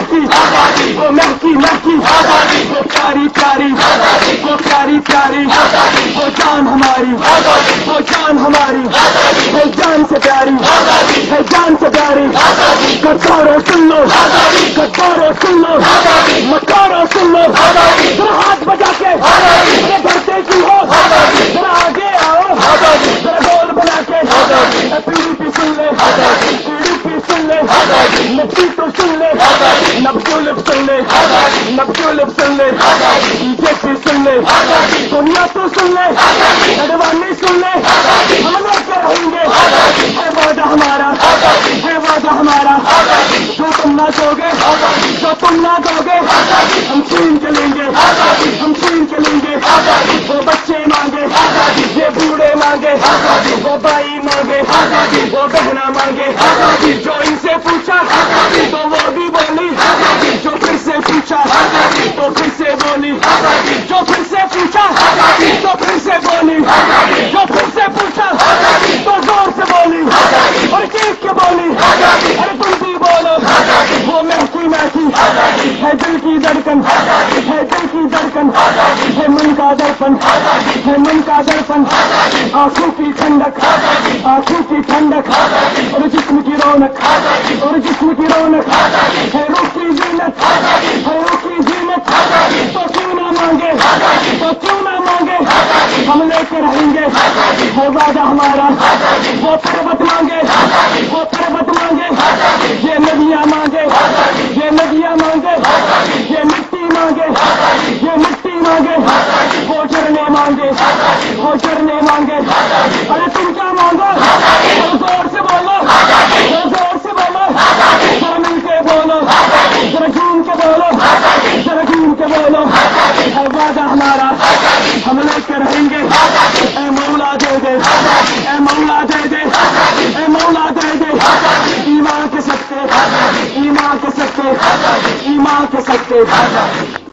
مہکی وہ مہکی مہکی وہ پیاری پیاری وہ پیاری پیاری وہ جان ہماری وہ جان ہماری ہے جان سے پیاری ہے جان سے پیاری کتارو سن لو کتارو سن لو مکارو سن لو ذرا ہاتھ بجا کے بھرتے کی ہو ذرا آگے آؤ ذرا گول بنا کے PDP سن لے PDP سن لے نبی تو سن لے نبجولب سن لے نبجولب سن لے BJP سن لے دنیا تو سن لے اڈوانی سن لے ہم لے کے رہیں گے ہے وعدہ ہمارا ہے وعدہ ہمارا جو تم نہ دو گے جو تم نہ دو گے ہم چھین کے لیں گے ہم چھین کے لیں گے وہ بچے مانگے یہ بوڑھے مانگے وہ بھائی مانگے وہ بہنا مانگے جو ان سے پوچھا تو وہ بھی بولی جو پھر سے پوچھا تو پھر سے بولی جو پھر سے پوچھا تو پھر سے بولی جو پھر سے پوچھا تو زور سے بولی اور چیخ کے بولی ارے تم بھی بولو وہ مہکی مہکی ہے دل کی دھڑکن ہے دل کی دھڑکن ہے من کا درپن ہے من کا درپن آنکھوں کی ٹھنڈک آنکھوں کی ٹھنڈک اور جسم کی رونق اور جسم کی رونق ہے روح کی زینت ہے روح کی زینت تو کیوں نہ مانگے تو کیوں نہ مانگے ہم لے کے رہیں گے ہے وعدہ ہمارا وہ پربت مانگے وہ پربت مانگے یہ ندیاں مانگے یہ ندیاں مانگے یہ مٹی مانگے یہ مٹی مانگے وہ جھرنے مانگے وہ جھرنے مانگے ارے تم کیا مانگو زور سے بولو زور سے بولو ذرا مل کے بولو ذرا جھوم کے بولو ذرا جھوم کے بولو ہے وعدہ ہمارا ہم لے کے رہیں گے اے مولا دے دے اے مولا دے دے اے مولا دے دے ایمان کے سکتے ایمان کے سکتے ایمان کے سکتے